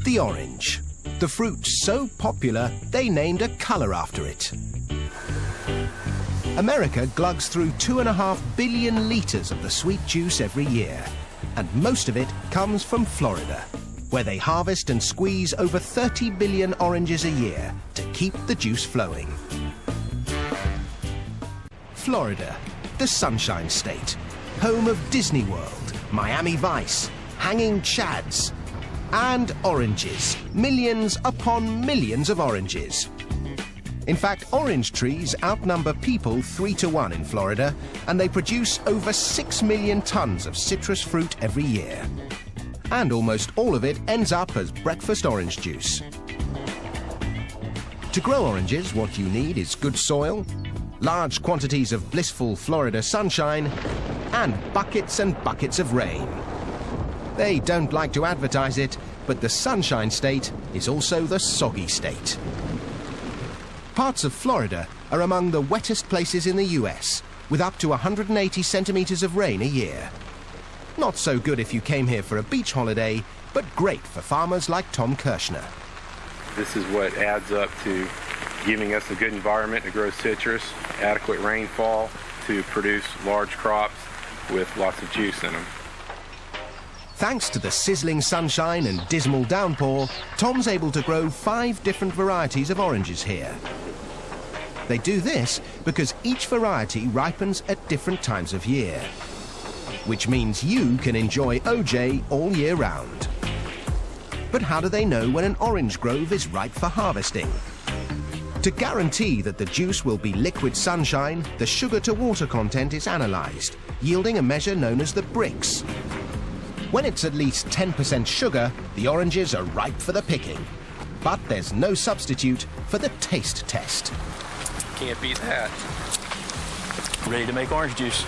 The orange. The fruit so popular, they named a colour after it. America glugs through 2.5 billion litres of the sweet juice every year, and most of it comes from Florida, where they harvest and squeeze over 30 billion oranges a year to keep the juice flowing. Florida, the Sunshine State, home of Disney World, Miami Vice, hanging chads, and oranges, millions upon millions of oranges. In fact, orange trees outnumber people 3 to 1 in Florida, and they produce over 6 million tons of citrus fruit every year. And almost all of it ends up as breakfast orange juice. To grow oranges, what you need is good soil, large quantities of blissful Florida sunshine, and buckets of rain. They don't like to advertise it, but the Sunshine State is also the soggy state. Parts of Florida are among the wettest places in the US, with up to 180 centimetres of rain a year. Not so good if you came here for a beach holiday, but great for farmers like Tom Kirshner. This is what adds up to giving us a good environment to grow citrus, adequate rainfall to produce large crops with lots of juice in them. Thanks to the sizzling sunshine and dismal downpour, Tom's able to grow 5 different varieties of oranges here. They do this because each variety ripens at different times of year, which means you can enjoy OJ all year round. But how do they know when an orange grove is ripe for harvesting? To guarantee that the juice will be liquid sunshine, the sugar-to-water content is analysed, yielding a measure known as the Brix. When it's at least 10% sugar, the oranges are ripe for the picking. But there's no substitute for the taste test. Can't beat that. Ready to make orange juice.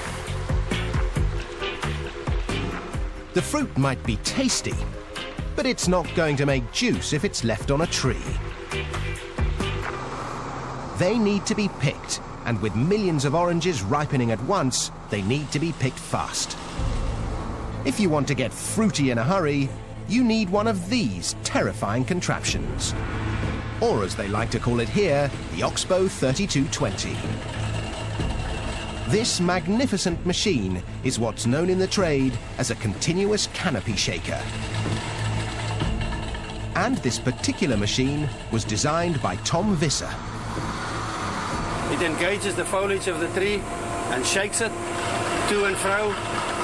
The fruit might be tasty, but it's not going to make juice if it's left on a tree. They need to be picked, and with millions of oranges ripening at once, they need to be picked fast. If you want to get fruity in a hurry, you need one of these terrifying contraptions. Or as they like to call it here, the Oxbow 3220. This magnificent machine is what's known in the trade as a continuous canopy shaker. And this particular machine was designed by Tom Visser. It engages the foliage of the tree and shakes it to and fro,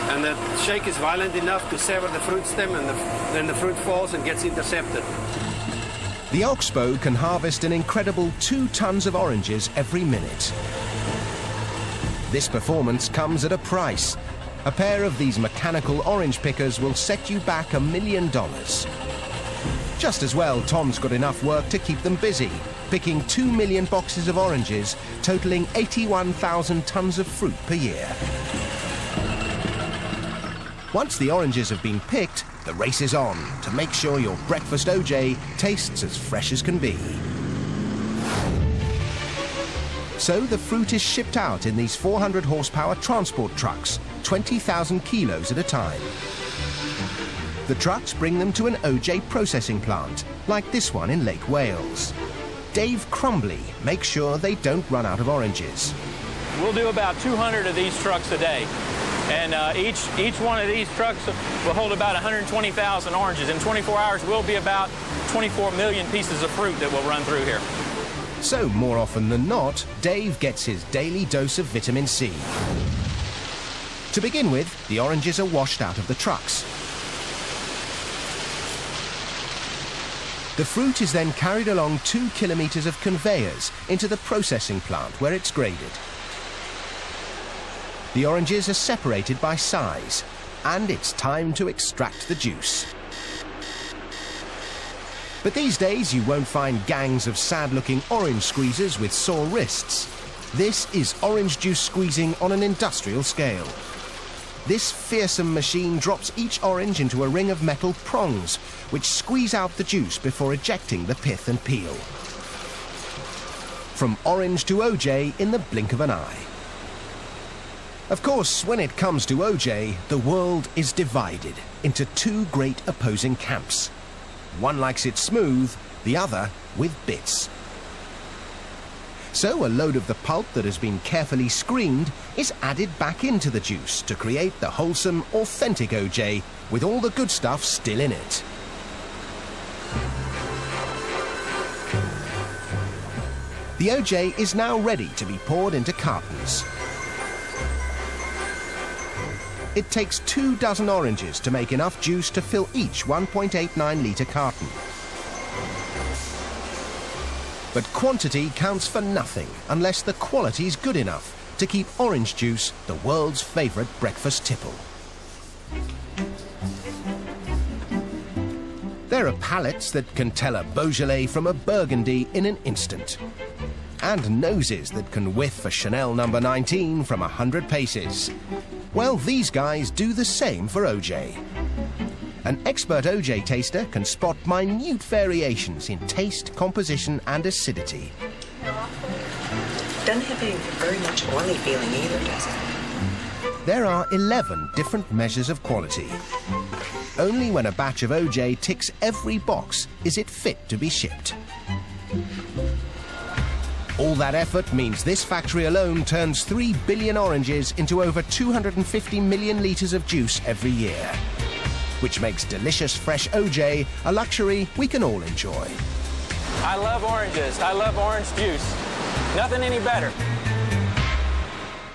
and the shake is violent enough to sever the fruit stem, and then the fruit falls and gets intercepted. The Oxbow can harvest an incredible 2 tons of oranges every minute. This performance comes at a price. A pair of these mechanical orange pickers will set you back $1 million. Just as well, Tom's got enough work to keep them busy, picking 2 million boxes of oranges, totaling 81,000 tons of fruit per year. Once the oranges have been picked, the race is on to make sure your breakfast OJ tastes as fresh as can be. So the fruit is shipped out in these 400 horsepower transport trucks, 20,000 kilos at a time. The trucks bring them to an OJ processing plant, like this one in Lake Wales. Dave Crumbly makes sure they don't run out of oranges. We'll do about 200 of these trucks a day. And each one of these trucks will hold about 120,000 oranges. In 24 hours, we'll be about 24 million pieces of fruit that will run through here. So, more often than not, Dave gets his daily dose of vitamin C. To begin with, the oranges are washed out of the trucks. The fruit is then carried along 2 kilometers of conveyors into the processing plant where it's graded. The oranges are separated by size, and it's time to extract the juice. But these days you won't find gangs of sad-looking orange squeezers with sore wrists. This is orange juice squeezing on an industrial scale. This fearsome machine drops each orange into a ring of metal prongs, which squeeze out the juice before ejecting the pith and peel. From orange to OJ in the blink of an eye. Of course, when it comes to OJ, the world is divided into 2 great opposing camps. One likes it smooth, the other with bits. So a load of the pulp that has been carefully screened is added back into the juice to create the wholesome, authentic OJ with all the good stuff still in it. The OJ is now ready to be poured into cartons. It takes 24 oranges to make enough juice to fill each 1.89 litre carton. But quantity counts for nothing unless the quality's good enough to keep orange juice the world's favourite breakfast tipple. There are palates that can tell a Beaujolais from a Burgundy in an instant. And noses that can whiff a Chanel No. 19 from 100 paces. Well, these guys do the same for OJ. An expert OJ taster can spot minute variations in taste, composition and acidity. Doesn't have a very much oily feeling either, does it? There are 11 different measures of quality. Only when a batch of OJ ticks every box is it fit to be shipped. All that effort means this factory alone turns 3 billion oranges into over 250 million litres of juice every year, which makes delicious fresh OJ a luxury we can all enjoy. I love oranges. I love orange juice. Nothing any better.